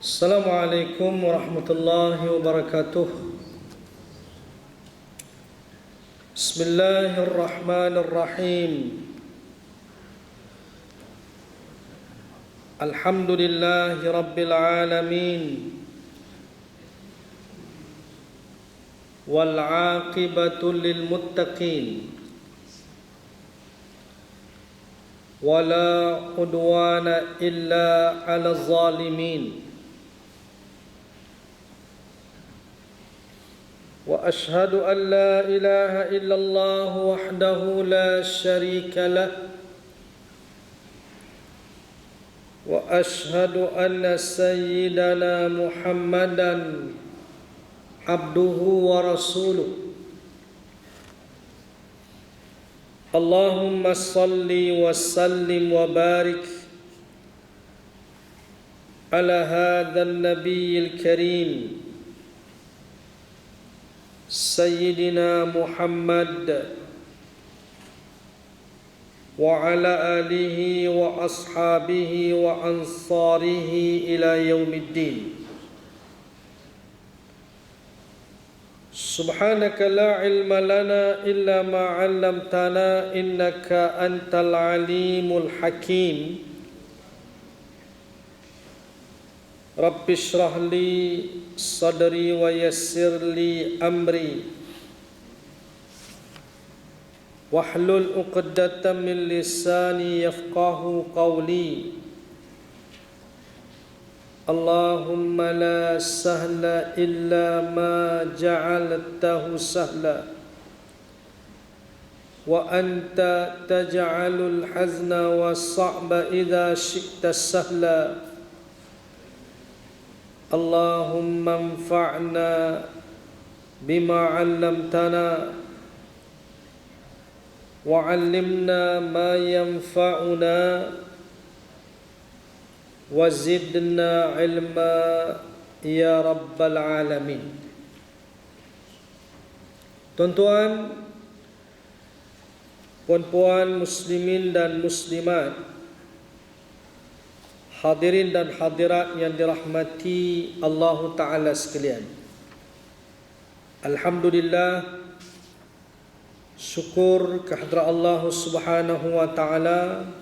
Assalamualaikum warahmatullahi wabarakatuh. Bismillahirrahmanirrahim. Alhamdulillahi rabbil alamin. Wal 'aqibatu lil muttaqin. Wala udwana illa 'alal zalimin. وأشهد أن لا إله إلا الله وحده لا شريك له وأشهد أن سيدنا محمدا عبده ورسوله اللهم صل وسلم وبارك على هذا النبي الكريم سيدنا محمد وعلى آله وأصحابه وأنصاره إلى يوم الدين. سبحانك لا علم لنا إلا ما علمتنا إنك أنت العليم الحكيم. Rabbi shrah li sadri wa yassir li amri wahlul 'uqdatam min lisani yafqahu qawli. Allahumma la sahla illa ma ja'altahu sahla wa anta taj'alul hazna was-sa'ba idza syi'ta sahla. Allahumma anfa'na bima 'allamtana wa 'allimna ma yanfa'una wa zidna 'ilma ya rabbal alamin. Tuan-tuan, puan-puan muslimin dan muslimat, hadirin dan hadirat yang dirahmati Allah Ta'ala sekalian, alhamdulillah, syukur kehadrat Allah Subhanahu wa Ta'ala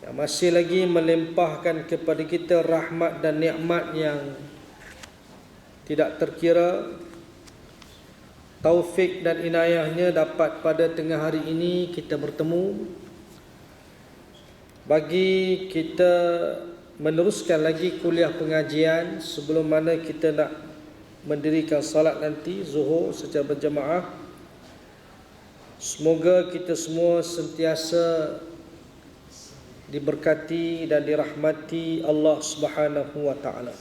yang masih lagi melimpahkan kepada kita rahmat dan nikmat yang tidak terkira. Taufik dan inayahnya dapat pada tengah hari ini kita bertemu bagi kita meneruskan lagi kuliah pengajian sebelum mana kita nak mendirikan salat nanti zuhur secara berjemaah. Semoga kita semua sentiasa diberkati dan dirahmati Allah Subhanahu wa Ta'ala.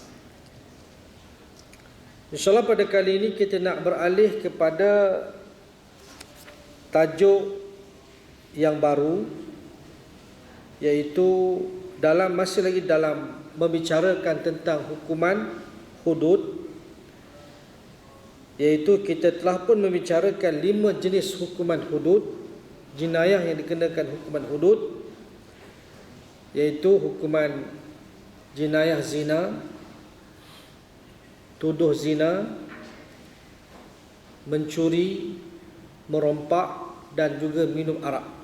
InsyaAllah pada kali ini kita nak beralih kepada tajuk yang baru, iaitu masih lagi dalam membicarakan tentang hukuman hudud, iaitu kita telah pun membicarakan 5 jenis hukuman hudud, jenayah yang dikenakan hukuman hudud, iaitu hukuman jenayah zina, tuduh zina, mencuri, merompak dan juga minum arak.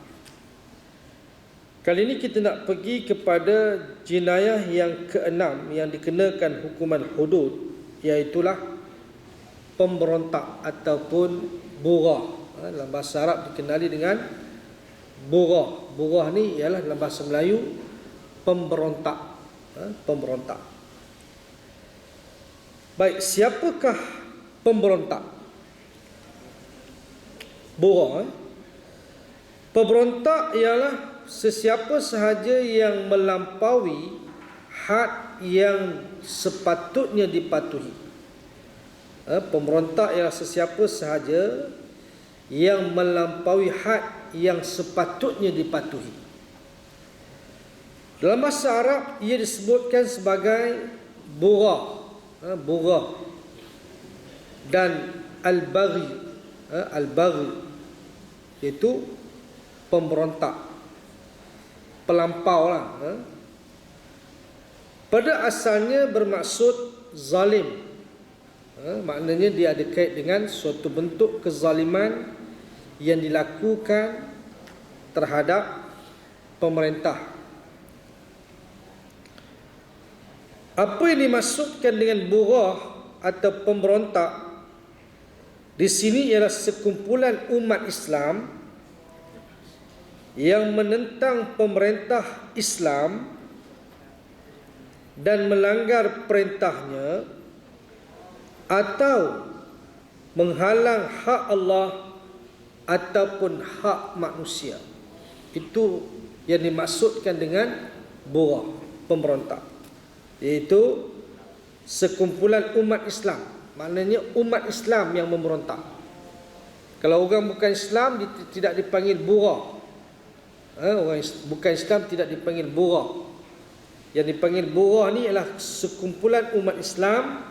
Kali ini kita nak pergi kepada jenayah yang keenam yang dikenakan hukuman hudud, iaitulah pemberontak ataupun bughah. Dalam bahasa Arab dikenali dengan bughah. Bughah ni ialah dalam bahasa Melayu pemberontak. Pemberontak. Baik, siapakah pemberontak? Bughah. Pemberontak ialah sesiapa sahaja yang melampaui had yang sepatutnya dipatuhi. Pemberontak ialah sesiapa sahaja yang melampaui had yang sepatutnya dipatuhi. Dalam bahasa Arab ia disebutkan sebagai bughah, bughah dan al-baghi. Al-baghi iaitu pemberontak, pelampau lah. pada asalnya bermaksud zalim. Maknanya dia ada kait dengan suatu bentuk kezaliman yang dilakukan terhadap pemerintah. Apa yang dimaksudkan dengan bughah atau pemberontak di sini ialah sekumpulan umat Islam yang menentang pemerintah Islam dan melanggar perintahnya atau menghalang hak Allah ataupun hak manusia. Itu yang dimaksudkan dengan bughah, pemberontak, iaitu sekumpulan umat Islam. Maknanya umat Islam yang memberontak. Kalau orang bukan Islam tidak dipanggil bughah. Orang bukan Islam tidak dipanggil bughah. Yang dipanggil bughah ni ialah sekumpulan umat Islam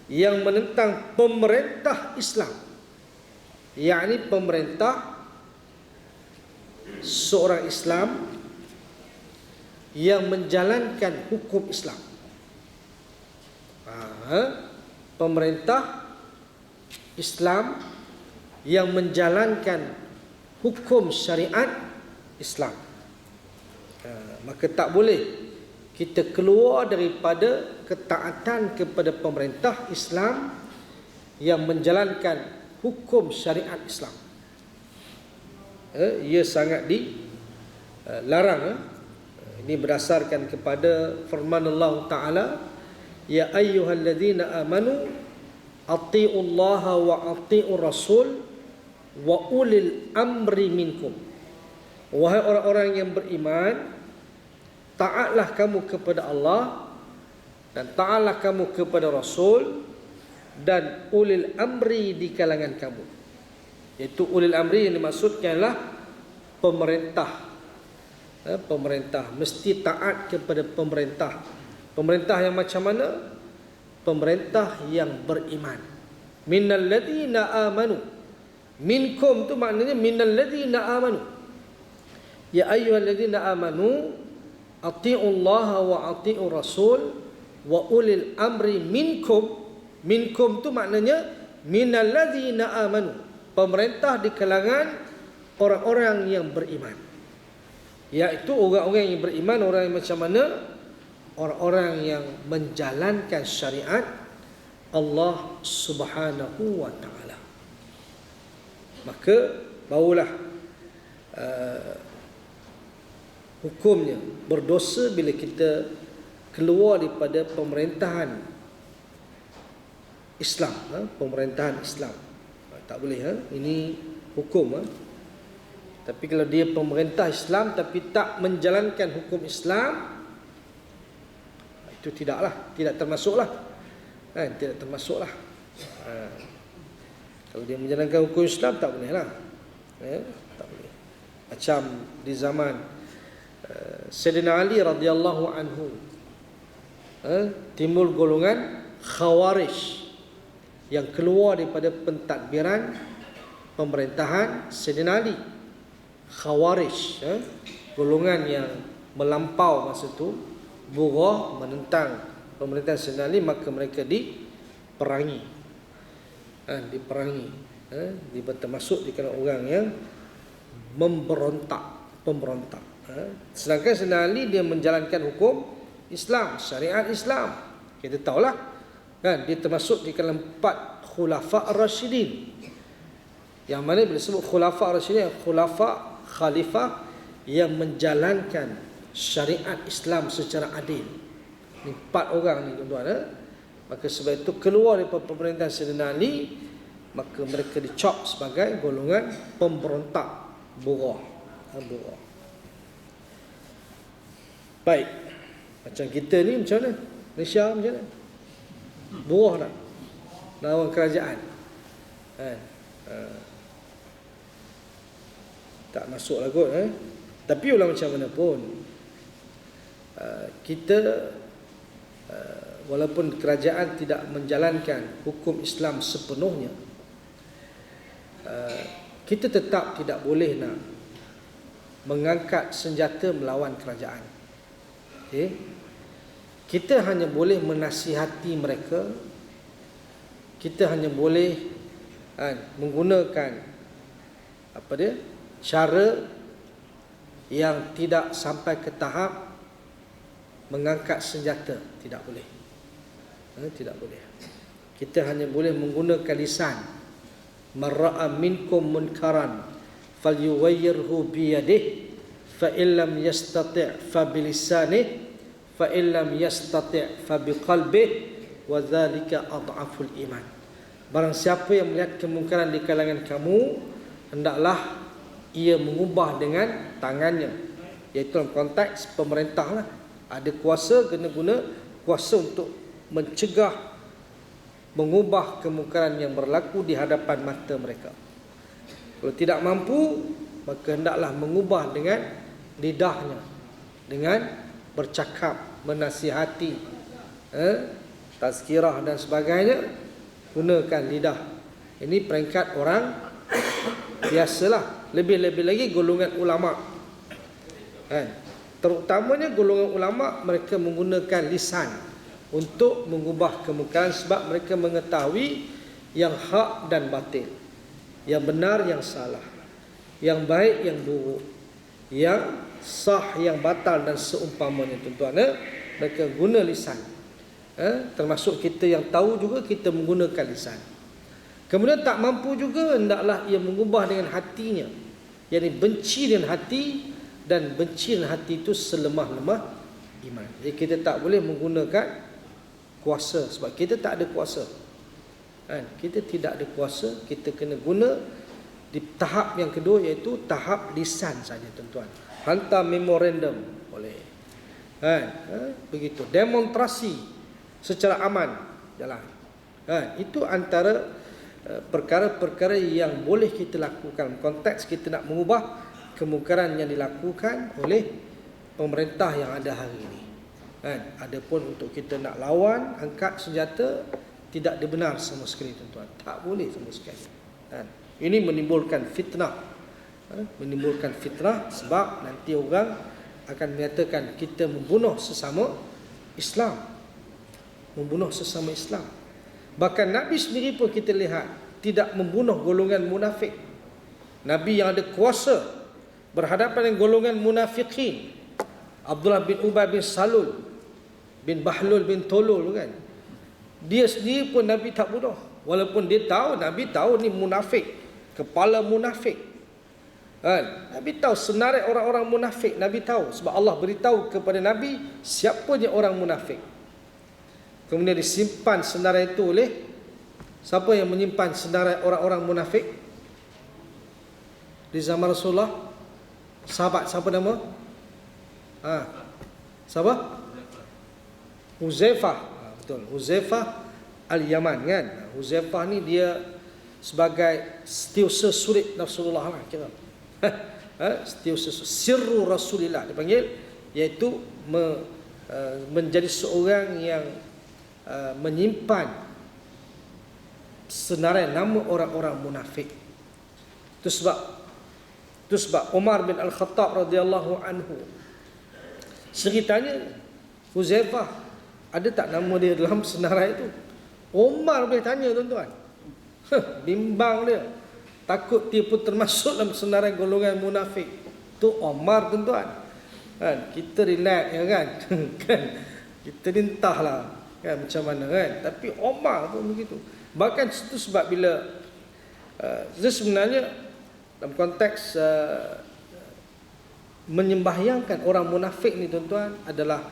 yang menentang pemerintah Islam, yakni pemerintah seorang Islam yang menjalankan hukum Islam. Pemerintah Islam yang menjalankan hukum syariat Islam. Maka tak boleh kita keluar daripada ketaatan kepada pemerintah Islam yang menjalankan hukum syariat Islam. Ia sangat dilarang. Ini berdasarkan kepada firman Allah Ta'ala, ya ayyuhalladzina amanu atti'ullaha wa atti'ur rasul wa ulil amri minkum. Wahai orang-orang yang beriman, taatlah kamu kepada Allah dan taatlah kamu kepada Rasul dan ulil amri di kalangan kamu. Iaitu ulil amri yang dimaksudkanlah pemerintah. Pemerintah mesti taat kepada pemerintah. Pemerintah yang macam mana? Pemerintah yang beriman. Minal ladzina amanu. Minkum tu maknanya minal ladzina amanu. Ya ayyuhalladzina amanu atti'ullaha wa atti'ur rasul wa ulil amri minkum. Minkum tu maknanya minal ladzina amanu, pemerintah di kalangan orang-orang yang beriman. Iaitu orang-orang yang beriman, orang yang macam mana? Orang-orang yang menjalankan syariat Allah Subhanahu wa ta'ala. Maka barulah hukumnya berdosa bila kita keluar daripada pemerintahan Islam, pemerintahan Islam. Tak boleh, ini hukum. Tapi kalau dia pemerintah Islam tapi tak menjalankan hukum Islam, itu tidak termasuklah. Tidak termasuklah. Kalau dia menjalankan hukum Islam tak boleh lah. Tak boleh. Macam di zaman Sayyidina Ali radhiyallahu anhu, timbul golongan Khawarij yang keluar daripada pentadbiran pemerintahan Sayyidina Ali. Khawarij, golongan yang melampau masa itu, bughah, menentang pemerintahan Sayyidina Ali, maka mereka diperangi. Termasuk di kalangan orang yang pemberontak. Sedangkan Sayyidina Ali dia menjalankan hukum Islam, syariat Islam. Kita tahulah, dia termasuk di kalangan 4 khulafa ar-rasyidin. Yang mana bila sebut khulafa ar-rasyidin, khalifah yang menjalankan syariat Islam secara adil. Ini 4 orang ni tuan-tuan. Maka sebab itu keluar daripada pemerintahan Sayyidina Ali, maka mereka dicop sebagai golongan pemberontak, bughah. Baik. Macam kita ni macam mana? Malaysia macam mana? Bughah tak? Lawan kerajaan. Tak masuk lah kot. Tapi ulang macam mana pun, kita walaupun kerajaan tidak menjalankan hukum Islam sepenuhnya, kita tetap tidak boleh nak mengangkat senjata melawan kerajaan. Kita hanya boleh menasihati mereka. Kita hanya boleh menggunakan cara yang tidak sampai ke tahap mengangkat senjata. Tidak boleh. Tidak boleh. Kita hanya boleh menggunakan lisan. Man ra'a minkum munkaran falyughayyirhu biyadihi fa illam yastati' fa bilisanihi fa illam yastati' fa biqalbihi wa dzalika adhaful iman. Barang siapa yang melihat kemungkaran di kalangan kamu, hendaklah ia mengubah dengan tangannya. Iaitu dalam konteks pemerintah lah. Ada kuasa, kena guna kuasa untuk mencegah, mengubah kemungkaran yang berlaku di hadapan mata mereka. Kalau tidak mampu, maka hendaklah mengubah dengan lidahnya, dengan bercakap, menasihati, tazkirah dan sebagainya. Gunakan lidah. Ini peringkat orang biasalah. Lebih-lebih lagi golongan ulama, terutamanya golongan ulama, mereka menggunakan lisan untuk mengubah kemungkaran, sebab mereka mengetahui yang hak dan batil, yang benar yang salah, yang baik yang buruk, yang sah yang batal dan seumpamanya. Tuan-tuan, mereka guna lisan. Termasuk kita yang tahu juga kita menggunakan lisan. Kemudian tak mampu juga, hendaklah ia mengubah dengan hatinya. Yang benci dengan hati, dan benci dengan hati itu selemah-lemah iman. Jadi kita tak boleh menggunakan kuasa, sebab kita tak ada kuasa. Kita tidak ada kuasa. Kita kena guna di tahap yang kedua, iaitu tahap lisan saja, tuan-tuan. Hantar memorandum boleh. Begitu. Demonstrasi secara aman jalan. Itu antara perkara-perkara yang boleh kita lakukan konteks kita nak mengubah kemungkaran yang dilakukan oleh pemerintah yang ada hari ini. Adapun untuk kita nak lawan, angkat senjata, tidak dibenar sama sekali, tuan-tuan. Tak boleh sama sekali. Ini menimbulkan fitnah. Menimbulkan fitnah, sebab nanti orang akan menyatakan kita membunuh sesama Islam. Membunuh sesama Islam. Bahkan Nabi sendiri pun kita lihat tidak membunuh golongan munafik. Nabi yang ada kuasa berhadapan dengan golongan munafikin. Abdullah bin Ubay bin Salul bin Bahlul bin Tolul kan. Dia sendiri pun Nabi tak bunuh. Walaupun dia tahu, Nabi tahu ni munafik, kepala munafik. Nabi tahu senarai orang-orang munafik. Nabi tahu, sebab Allah beritahu kepada Nabi siapa je orang munafik. Kemudian disimpan senarai itu oleh siapa yang menyimpan senarai orang-orang munafik di zaman Rasulullah? Sahabat siapa nama? Siapa? Huzaifah. Betul, Huzaifah Al-Yaman kan. Huzaifah ni dia sebagai setiausaha surit Rasulullah lah kira. Setiausaha sirru Rasulillah dipanggil, iaitu menjadi seorang yang menyimpan senarai nama orang-orang munafik. Itu sebab Umar bin Al-Khattab radhiyallahu anhu ceritanya, Huzaifah ada tak nama dia dalam senarai itu? Umar boleh tanya, tuan-tuan. Bimbang dia, takut dia pun termasuk dalam senarai golongan munafik. Tu Umar, tuan-tuan. Kita relax ya kan. Kita entahlah kan macam mana kan, tapi Umar pun begitu. Bahkan itu sebab bila sebenarnya dalam konteks menyembahyangkan orang munafik ni, tuan-tuan, adalah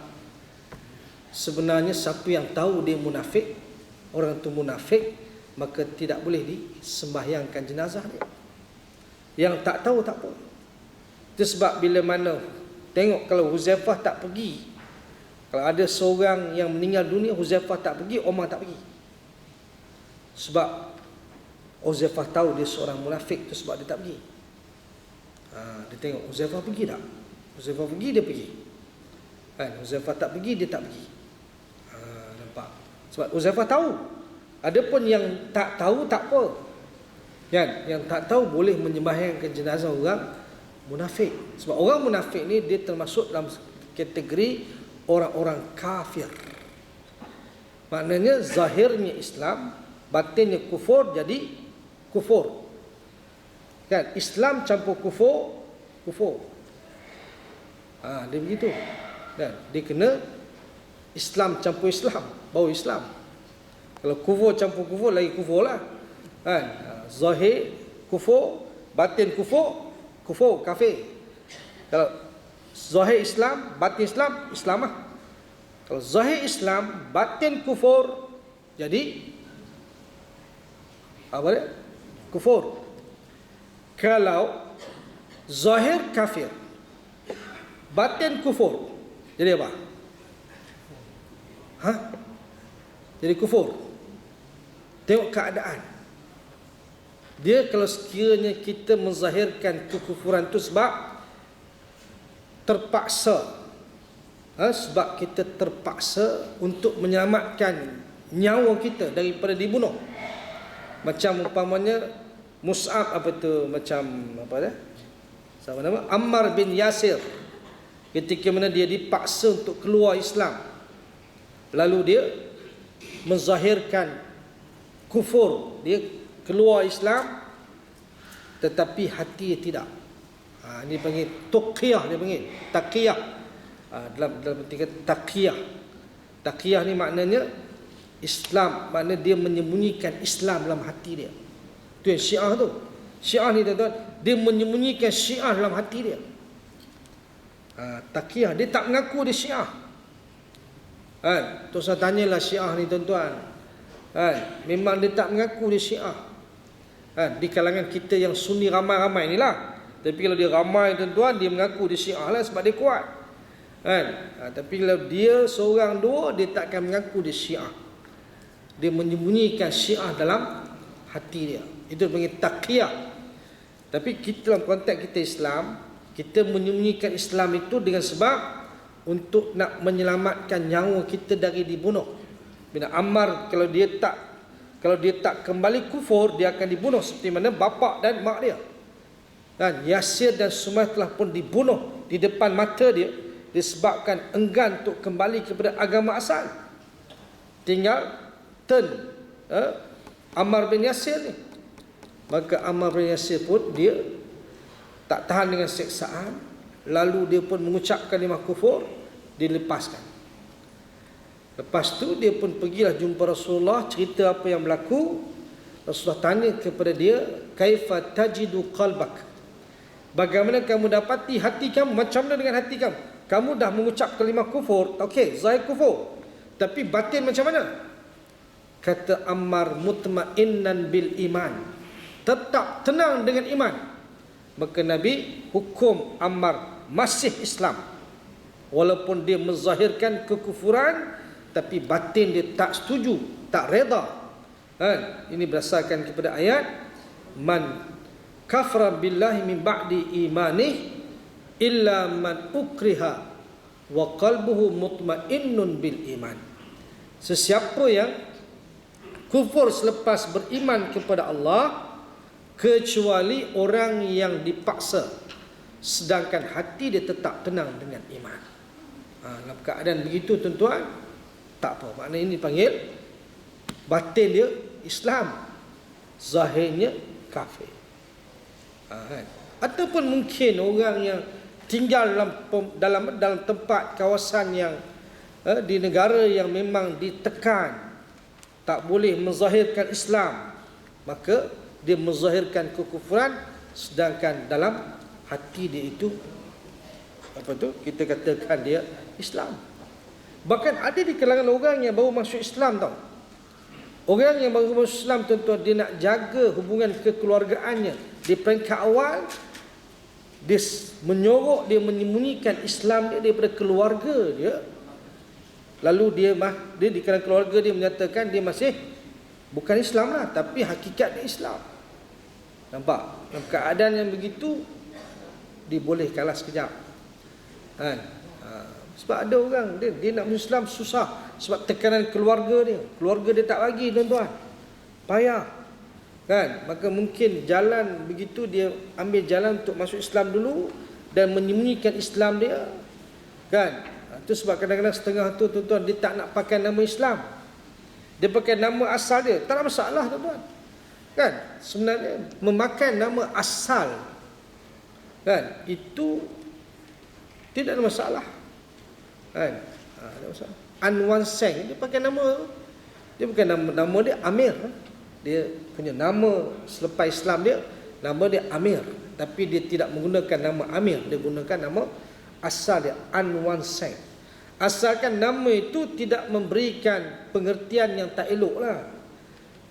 sebenarnya siapa yang tahu dia munafik, orang tu munafik, maka tidak boleh disembahyangkan jenazah dia. Yang tak tahu tak apa. Itu sebab bila mana tengok, kalau Huzaifah tak pergi, kalau ada seorang yang meninggal dunia, Huzaifah tak pergi, Umar tak pergi. Sebab Huzaifah tahu dia seorang munafik, itu sebab dia tak pergi. Dia tengok Huzaifah pergi tak? Huzaifah pergi, dia pergi. Huzaifah tak pergi, dia tak pergi. Nampak? Sebab Huzaifah tahu. Adapun yang tak tahu tak apa. Yang tak tahu boleh menyembahyangkan jenazah orang munafik. Sebab orang munafik ni dia termasuk dalam kategori orang-orang kafir. Maknanya zahirnya Islam, batinnya kufur, jadi kufur. Kan Islam campur kufur, kufur. Dia begitu. Dan dia kena Islam campur Islam, baru Islam. Kalau kufur campur kufur, lagi kufur lah. Kan zahir kufur, batin kufur, kufur, kafir. Kalau zahir Islam, batin Islam, Islam lah. Kalau zahir Islam, batin kufur, jadi apa dia? Kufur. Kalau zahir kafir, batin kufur, jadi apa? Jadi kufur. Tengok keadaan. Dia kalau sekiranya kita menzahirkan kekufuran itu sebab terpaksa, sebab kita terpaksa untuk menyelamatkan nyawa kita daripada dibunuh. Macam umpamanya Mus'ab macam apa dia? Siapa nama? Ammar bin Yasir. Ketika mana dia dipaksa untuk keluar Islam, lalu dia menzahirkan kufur, dia keluar Islam tetapi hati dia tidak. Ini panggil tuqiyah, dia panggil taqiyah. Dalam arti taqiyah. Taqiyah ni maknanya Islam, maknanya dia menyembunyikan Islam dalam hati dia. Itu yang Syiah tu. Syiah ni tuan-tuan, dia menyembunyikan Syiah dalam hati dia. Taqiyah, dia tak mengaku dia Syiah. Terus saya tanyalah Syiah ni tuan-tuan. Memang dia tak mengaku dia Syiah. Di kalangan kita yang Sunni ramai-ramai ni lah. Tapi kalau dia ramai tuan-tuan, dia mengaku dia Syiah lah sebab dia kuat. Tapi kalau dia seorang dua, dia takkan mengaku dia Syiah. Dia menyembunyikan Syiah dalam hati dia. Itu panggil taqiyah. Tapi kita dalam konteks kita Islam, kita menyembunyikan Islam itu dengan sebab untuk nak menyelamatkan nyawa kita dari dibunuh. Bila Ammar kalau dia tak kembali kufur, dia akan dibunuh seperti mana bapa dan mak dia. Dan Yasir dan Sumayyah telah pun dibunuh di depan mata dia disebabkan enggan untuk kembali kepada agama asal. Tinggal Ammar bin Yasir ni. Maka Ammar bin Yasir pun dia tak tahan dengan siksaan, lalu dia pun mengucapkan kalimah kufur, dilepaskan. Lepas tu dia pun pergilah jumpa Rasulullah, cerita apa yang berlaku. Rasulullah tanya kepada dia, kaifa tajidu qalbak? Bagaimana kamu dapati hati kamu? Macam mana dengan hati kamu? Kamu dah mengucap kalimah kufur, okey, zahir kufur, tapi batin macam mana? Kata Ammar, mutmainnan bil iman, tetap tenang dengan iman. Maka Nabi hukum Ammar masih Islam, walaupun dia menzahirkan kekufuran, tapi batin dia tak setuju, tak reda. Ini berdasarkan kepada ayat, man kafara billahi min ba'di imanih illa man ukriha wa qalbuhu mutmainnun bil iman. Sesiapa yang kufur selepas beriman kepada Allah, kecuali orang yang dipaksa sedangkan hati dia tetap tenang dengan iman. Dalam keadaan begitu tuan-tuan, tak apa, maknanya ini panggil batin dia Islam, zahirnya kafir. Ataupun mungkin orang yang tinggal dalam tempat kawasan yang di negara yang memang ditekan, tak boleh menzahirkan Islam, maka dia menzahirkan kekufuran, sedangkan dalam hati dia itu kita katakan dia Islam. Bahkan ada di kalangan orang yang baru masuk Islam tau. Orang yang baru masuk Islam tuan-tuan, dia nak jaga hubungan kekeluargaannya. Di peringkat awal, dia menyorok, dia menyembunyikan Islam dia daripada keluarga dia. Lalu dia di kalangan keluarga dia menyatakan dia masih bukan Islam lah, tapi hakikat dia Islam. Nampak? Dalam keadaan yang begitu, dia boleh kalah sekejap. Sebab ada orang dia nak masuk Islam susah sebab tekanan keluarga dia. Keluarga dia tak bagi tuan-tuan. Payah. Maka mungkin jalan begitu, dia ambil jalan untuk masuk Islam dulu dan menyembunyikan Islam dia. Itu sebab kadang-kadang setengah tu tuan-tuan dia tak nak pakai nama Islam. Dia pakai nama asal dia. Tak ada masalah tuan-tuan. Kan? Sebenarnya memakai nama asal kan itu tidak ada masalah. Kan? Ada masalah. Anwan Seng dia pakai nama, dia bukan nama dia Amir. Dia punya nama selepas Islam dia, nama dia Amir. Tapi dia tidak menggunakan nama Amir, dia gunakan nama asal dia Anwan Seng. Asalkan nama itu tidak memberikan pengertian yang tak elok lah.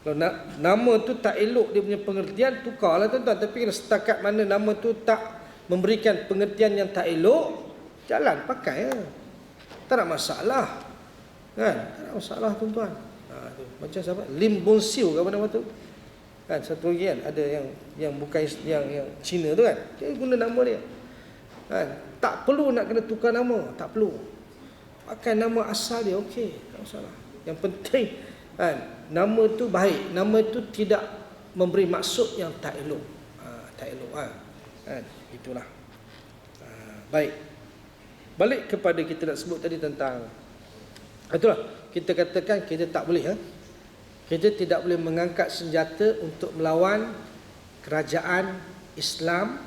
Kalau nama tu tak elok dia punya pengertian, tukarlah tuan-tuan. Tapi kalau setakat mana nama tu tak memberikan pengertian yang tak elok, jalan pakai lah. Tak ada masalah. Kan? Tak ada masalah tuan-tuan. Macam siapa? Lim Bun Siu ke apa nama tu? Kan satu lagi kan ada yang bukan yang Cina tu kan. Dia guna nama dia. Kan? Tak perlu nak kena tukar nama, tak perlu. Pakai nama asal dia okey, tak masalah. Yang penting kan nama tu baik, nama tu tidak memberi maksud yang tak elok. Tak elok kan. Itulah. Baik. Balik kepada kita nak sebut tadi tentang itulah kita katakan kita tak boleh kita tidak boleh mengangkat senjata untuk melawan kerajaan Islam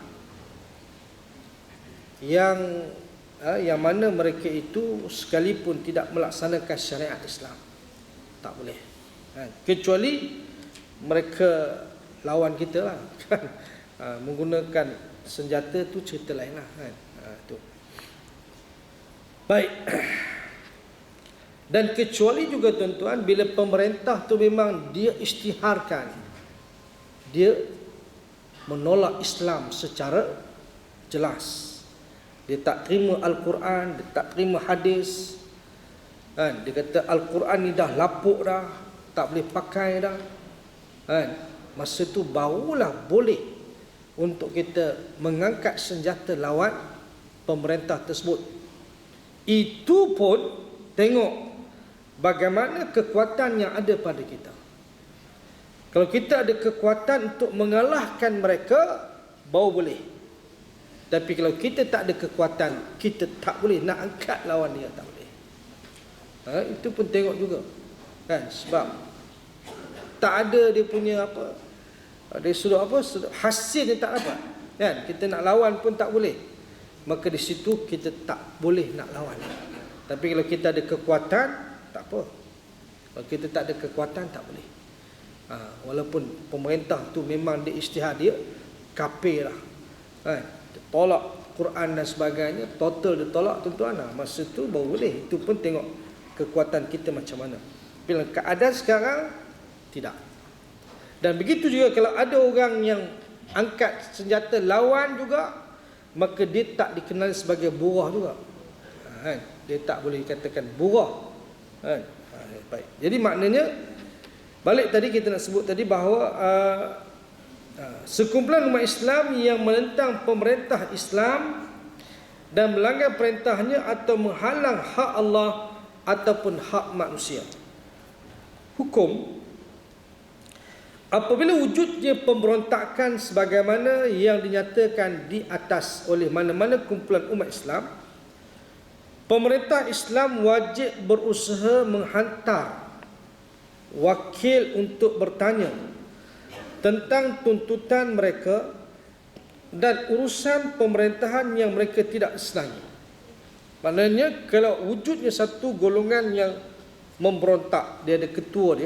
yang mana mereka itu sekalipun tidak melaksanakan syariat Islam. Tak boleh. Kecuali mereka lawan kita lah kan. Menggunakan senjata tu cerita lain lah kan. Tu. Baik. Dan kecuali juga tuan-tuan bila pemerintah tu memang dia isytiharkan, dia menolak Islam secara jelas. Dia tak terima Al-Quran, dia tak terima hadis kan. Dia kata Al-Quran ni dah lapuk dah, tak boleh pakai dah kan. Masa tu barulah boleh untuk kita mengangkat senjata lawan pemerintah tersebut. Itu pun tengok bagaimana kekuatan yang ada pada kita. Kalau kita ada kekuatan untuk mengalahkan mereka, baru boleh. Tapi kalau kita tak ada kekuatan, kita tak boleh nak angkat lawan dia, tak boleh. Itu pun tengok juga kan. Sebab tak ada dia punya apa, dia suruh apa, hasil dia tak dapat kan. Kita nak lawan pun tak boleh. Maka di situ kita tak boleh nak lawan. Tapi kalau kita ada kekuatan, tak apa. Kalau kita tak ada kekuatan, tak boleh. Walaupun pemerintah tu memang dia isytihar dia kafir lah kan. Dia tolak Quran dan sebagainya, total dia tolak tuan-tuan. Masa tu baru boleh. Itu pun tengok kekuatan kita macam mana. Bila keadaan sekarang tidak. Dan begitu juga kalau ada orang yang angkat senjata lawan juga, maka dia tak dikenali sebagai burah juga kan? Dia tak boleh dikatakan burah kan? Baik. Jadi maknanya balik tadi kita nak sebut tadi bahawa sekumpulan umat Islam yang menentang pemerintah Islam dan melanggar perintahnya atau menghalang hak Allah ataupun hak manusia. Hukum apabila wujudnya pemberontakan sebagaimana yang dinyatakan di atas oleh mana-mana kumpulan umat Islam, pemerintah Islam wajib berusaha menghantar wakil untuk bertanya tentang tuntutan mereka dan urusan pemerintahan yang mereka tidak senangi. Maknanya kalau wujudnya satu golongan yang memberontak, dia ada ketua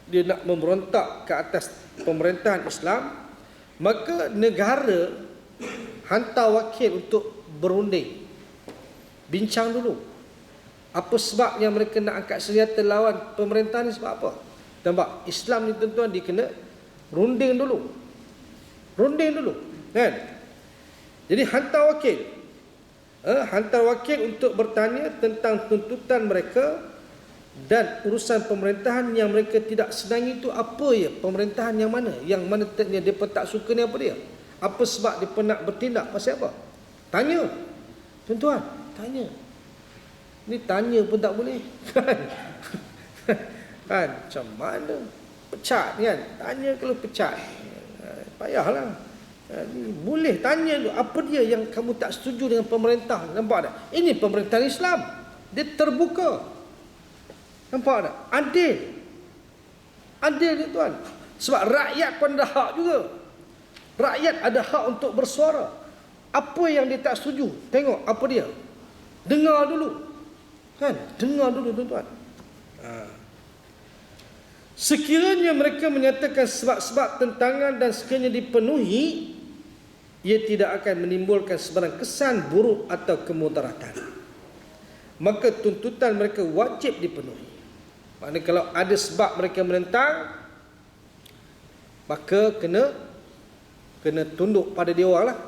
dia nak memberontak ke atas pemerintahan Islam, maka negara hantar wakil untuk berunding, bincang dulu apa sebabnya mereka nak angkat senjata lawan pemerintahan ni, sebab apa. Nampak, Islam ni tuan-tuan dia kena runding dulu kan. Jadi hantar wakil untuk bertanya tentang tuntutan mereka dan urusan pemerintahan yang mereka tidak senangi. Itu apa ya, pemerintahan yang mana dia pun tak suka ni, apa dia, apa sebab dia pun nak bertindak, pasal apa. Tanya tuan-tuan, tanya. Ni tanya pun tak boleh kan. Kan macam mana, pecat kan. Tanya kalau pecat payahlah Boleh tanya dulu, apa dia yang kamu tak setuju dengan pemerintah? Nampak tak? Ini pemerintahan Islam. Dia terbuka. Nampak tak? Adil. Adil dia tuan. Sebab rakyat pun ada hak juga. Rakyat ada hak untuk bersuara. Apa yang dia tak setuju? Tengok apa dia. Dengar dulu. Kan? Dengar dulu tuan-tuan. Sekiranya mereka menyatakan sebab-sebab tentangan dan sekiranya dipenuhi, ia tidak akan menimbulkan sebarang kesan buruk atau kemudaratan. Maka tuntutan mereka wajib dipenuhi. Maknanya kalau ada sebab mereka menentang, maka kena tunduk pada dia orang lah.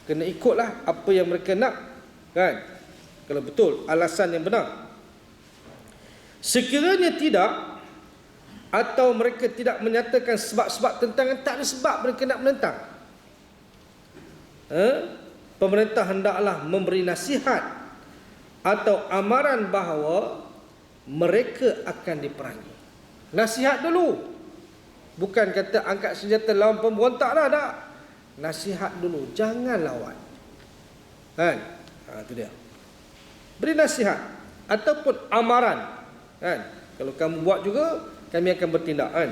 Kena ikutlah apa yang mereka nak. Kan? Kalau betul alasan yang benar. Sekiranya tidak, atau mereka tidak menyatakan sebab-sebab tentangan, tak ada sebab mereka nak menentang, pemerintah hendaklah memberi nasihat atau amaran bahawa mereka akan diperangi. Nasihat dulu. Bukan kata angkat senjata lawan pemberontak dah, tak. Nasihat dulu, jangan lawan. Kan? Itu dia. Beri nasihat ataupun amaran. Kan? Kalau kamu buat juga, kami akan bertindak. Kan?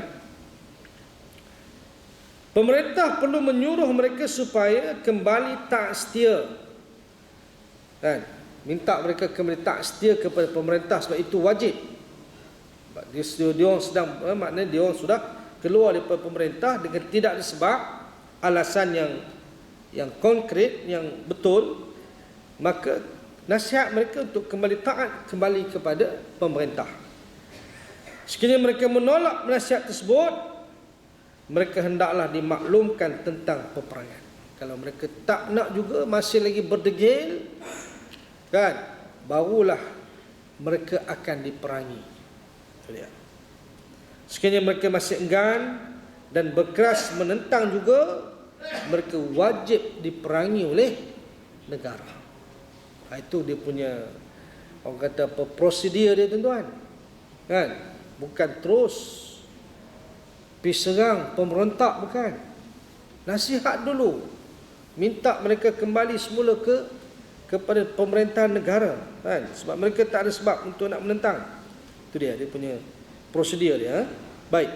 Pemerintah perlu menyuruh mereka supaya kembali taat setia. Kan? Minta mereka kembali taat setia kepada pemerintah, sebab itu wajib. Dia orang sedang, maknanya dia orang sudah keluar daripada pemerintah dengan tidak ada sebab, alasan yang konkret, yang betul, maka nasihat mereka untuk kembali taat, kembali kepada pemerintah. Sekiranya mereka menolak nasihat tersebut, mereka hendaklah dimaklumkan tentang peperangan. Kalau mereka tak nak juga, masih lagi berdegil, kan, barulah mereka akan diperangi. Sekiranya mereka masih enggan dan berkeras menentang juga, mereka wajib diperangi oleh negara. Itu dia punya, orang kata apa, prosedur dia tuan-tuan. Kan? Bukan terus pergi serang pemberontak, bukan. Nasihat dulu. Minta mereka kembali semula kepada pemerintahan negara. Kan? Sebab mereka tak ada sebab untuk nak menentang. Itu dia punya prosedur dia. Baik.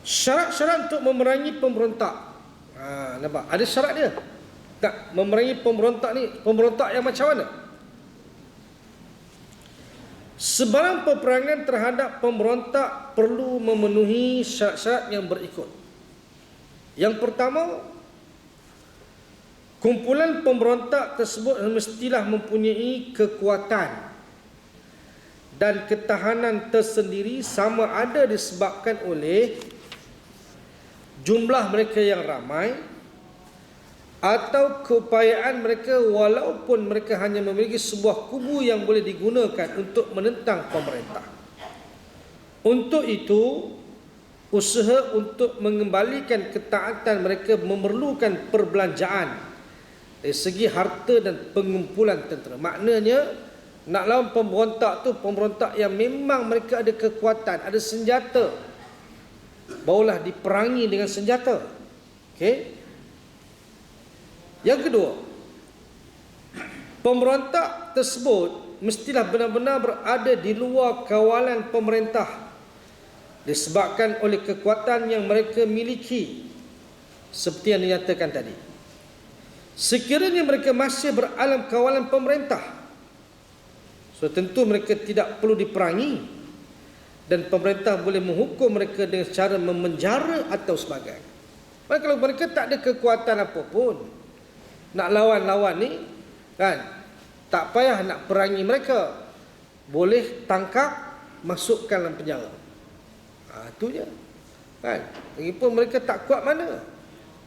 Syarat-syarat untuk memerangi pemberontak. Nampak? Ada syarat dia. Tak, memerangi pemberontak ni, pemberontak yang macam mana? Sebarang peperangan terhadap pemberontak perlu memenuhi syarat-syarat yang berikut. Yang pertama, kumpulan pemberontak tersebut mestilah mempunyai kekuatan dan ketahanan tersendiri, sama ada disebabkan oleh jumlah mereka yang ramai atau keupayaan mereka, walaupun mereka hanya memiliki sebuah kubu yang boleh digunakan untuk menentang pemerintah. Untuk itu, usaha untuk mengembalikan ketaatan mereka memerlukan perbelanjaan dari segi harta dan pengumpulan tentera. Maknanya, nak lawan pemberontak tu, pemberontak yang memang mereka ada kekuatan, ada senjata, barulah diperangi dengan senjata. Okey. Yang kedua, pemberontak tersebut mestilah benar-benar berada di luar kawalan pemerintah disebabkan oleh kekuatan yang mereka miliki, seperti yang dinyatakan tadi. Sekiranya mereka masih beralam kawalan pemerintah, so tentu mereka tidak perlu diperangi, dan pemerintah boleh menghukum mereka dengan cara memenjara atau sebagainya. Maka kalau mereka tak ada kekuatan apapun, nak lawan-lawan ni, kan, tak payah nak perangi mereka, boleh tangkap, masukkan dalam penjara. Itu je, kan. Lagipun mereka tak kuat mana,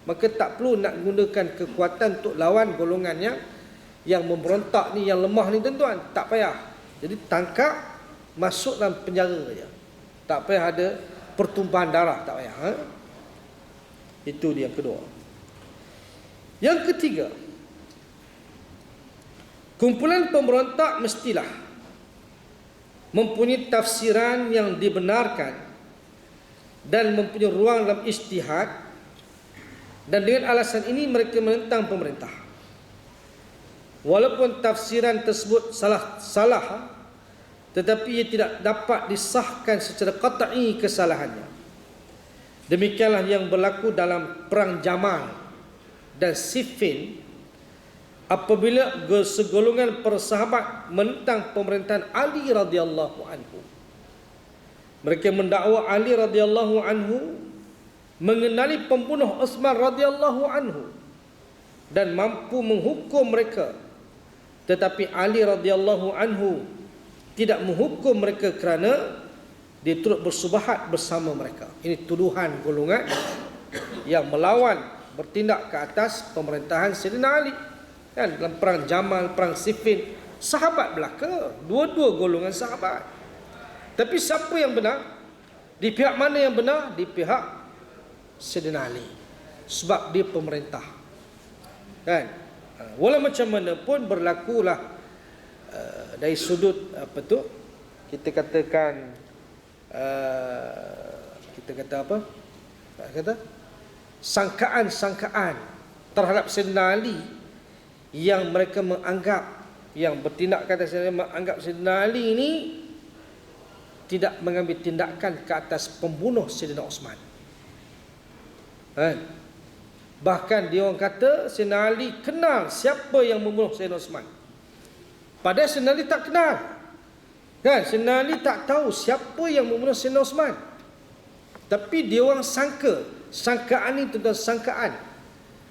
maka tak perlu nak gunakan kekuatan untuk lawan golongan yang memberontak ni, yang lemah ni tuan-tuan. Tak payah. Jadi tangkap, masuk dalam penjara je. Tak payah ada pertumpahan darah, tak payah. Itu dia yang kedua. Yang ketiga, kumpulan pemberontak mestilah mempunyai tafsiran yang dibenarkan dan mempunyai ruang dalam ijtihad Dan dengan alasan ini mereka menentang pemerintah. Walaupun tafsiran tersebut salah, tetapi ia tidak dapat disahkan secara qat'i kesalahannya. Demikianlah yang berlaku dalam perang Jamal dan Siffin, apabila segolongan para sahabat menentang pemerintahan Ali radhiyallahu anhu. Mereka mendakwa Ali radhiyallahu anhu mengenali pembunuh Uthman radhiyallahu anhu dan mampu menghukum mereka, tetapi Ali radhiyallahu anhu tidak menghukum mereka kerana dia turut bersubahat bersama mereka. Ini tuduhan golongan yang melawan, bertindak ke atas pemerintahan Sayyidina Ali. Kan dalam perang Jamal, perang Siffin, sahabat belaka, dua-dua golongan sahabat. Tapi siapa yang benar? Di pihak mana yang benar? Di pihak Sayyidina Ali, sebab dia pemerintah. Kan? Walau macam mana pun berlakulah dari sudut apa tu? Kita katakan kita kata apa? Kata sangkaan-sangkaan terhadap Sayyidina Ali yang mereka menganggap, yang bertindak kata saya menganggap Sayyidina Ali ini tidak mengambil tindakan ke atas pembunuh Sayyidina Uthman. Bahkan dia orang kata Sayyidina Ali kenal siapa yang membunuh Sayyidina Uthman, padahal Sayyidina Ali tak kenal. Kan Sayyidina Ali tak tahu siapa yang membunuh Sayyidina Uthman, tapi dia orang sangkaan itu adalah sangkaan,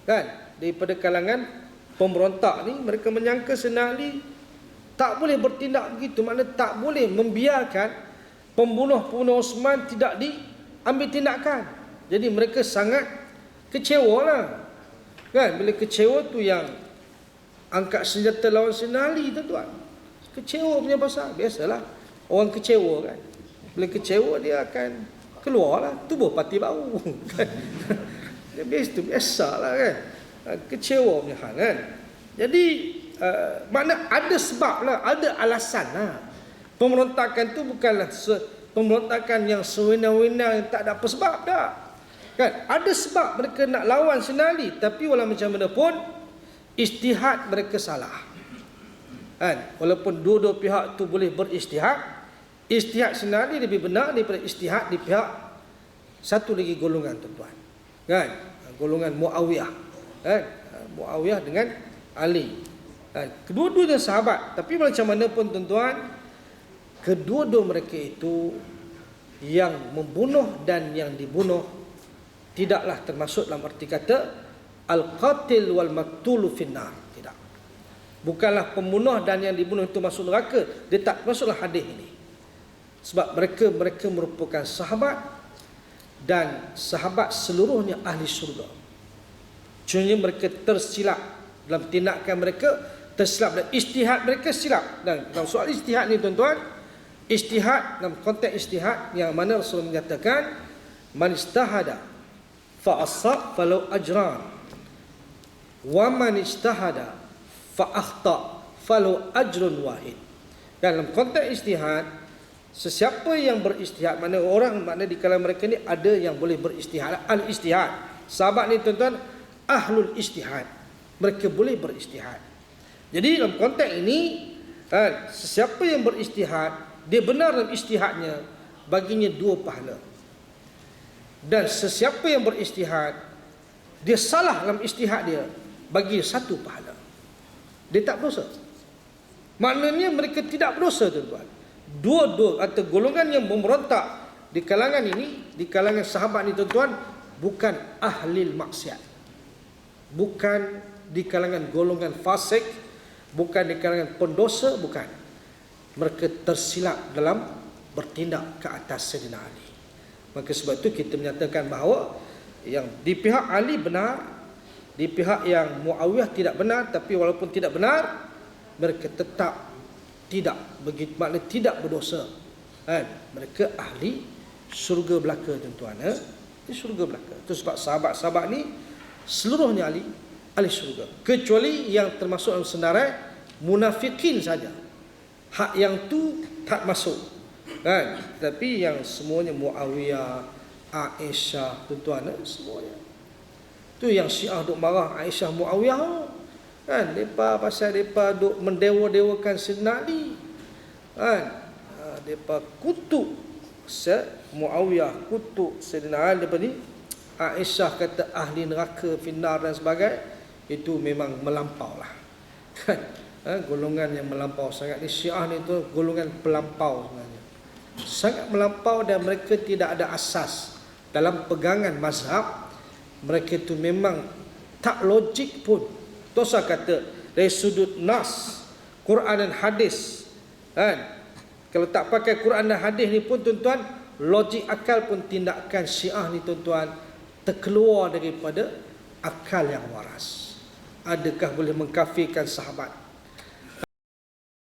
kan, daripada kalangan pemberontak ni. Mereka menyangka Sayyidina Ali tak boleh bertindak begitu, maknanya tak boleh membiarkan pembunuh Uthman tidak diambil tindakan. Jadi mereka sangat kecewa lah, kan. Bila kecewa tu yang angkat senjata lawan Sayyidina Ali, tuan-tuan. Kecewa punya pasal, biasalah orang kecewa, kan. Bila kecewa dia akan keluarlah tubuh parti baru. Biasalah, kan. Kecewa punya hal, kan. Jadi makna ada sebab lah, ada alasan lah. Pemberontakan tu bukanlah pemberontakan yang sewenang-wenang, yang tak ada apa sebab dah. Kan? Ada sebab mereka nak lawan Sayyidina Ali, tapi walau macam mana pun ijtihad mereka salah. Kan? Walaupun dua-dua pihak tu boleh berijtihad, ijtihad Sayyidina Ali lebih benar daripada ijtihad di pihak satu lagi golongan, tuan-tuan. Kan? Golongan Muawiyah. Kan? Muawiyah dengan Ali. Kan? Kedua-duanya sahabat, tapi macam mana pun, tuan-tuan, kedua-dua mereka itu yang membunuh dan yang dibunuh tidaklah termasuk dalam arti kata al-qatil wal maqtulu finnar. Tidak. Bukanlah pembunuh dan yang dibunuh itu masuk neraka. Dia tak masuklah hadis ini. Sebab mereka merupakan sahabat, dan sahabat seluruhnya ahli syurga. Cuma mereka tersilap dalam tindakan mereka, tersilap dan ijtihad mereka silap. Dan dalam soal ijtihad ni, tuan-tuan, ijtihad dalam konteks ijtihad yang mana Rasulullah menyatakan man ijtahada fa asab falau ajran wa man ijtahada fa akhta falau ajrun wahid. Dalam konteks ijtihad, sesiapa yang berijtihad, mana orang, mana di kalangan mereka ni ada yang boleh berijtihad, al-ijtihad. Sahabat ni, tuan-tuan, ahlul ijtihad, mereka boleh berijtihad. Jadi dalam konteks ini, sesiapa yang berijtihad, dia benar dalam ijtihadnya, baginya 2 pahala. Dan sesiapa yang berijtihad, dia salah dalam ijtihad dia, bagi 1 pahala. Dia tak berdosa. Maknanya mereka tidak berdosa, tuan-tuan. Dua-dua atau golongan yang memberontak di kalangan ini, di kalangan sahabat ni, tuan-tuan, bukan ahli maksiat, bukan di kalangan golongan fasik, bukan di kalangan pendosa, bukan. Mereka tersilap dalam bertindak ke atas Sayyidina Ali. Maka sebab itu kita menyatakan bahawa yang di pihak Ali benar, di pihak yang Muawiyah tidak benar. Tapi walaupun tidak benar, mereka tetap tidak begitu, maknanya tidak berdosa. Mereka ahli syurga belaka, tuan-tuan. Di syurga belaka. Itu sebab sahabat-sahabat ni seluruhnya ahli syurga, kecuali yang termasuk dalam senarai munafikin saja. Hak yang tu tak masuk, kan? Tapi yang semuanya Muawiyah, Aisyah, tuan-tuan, semuanya. Tu yang Syiah duk marah Aisyah Muawiyah kan, depa pasal depa duk mendewa-dewakan Sayyidina Ali kan. Depa kutuk Muawiyah, kutuk Sayyidina Ali depa ni. Aisyah kata ahli neraka, finnar dan sebagainya. Itu memang melampau lah kan. Golongan yang melampau sangat ni. Syiah ni tu golongan pelampau sebenarnya, sangat melampau, dan mereka tidak ada asas dalam pegangan mazhab. Mereka tu memang tak logik pun. Dosa kata dari sudut nas Quran dan hadis kan. Kalau tak pakai Quran dan hadis ni pun tuan-tuan, logik akal pun tindakan Syiah ni tuan-tuan terkeluar daripada akal yang waras. Adakah boleh mengkafirkan sahabat?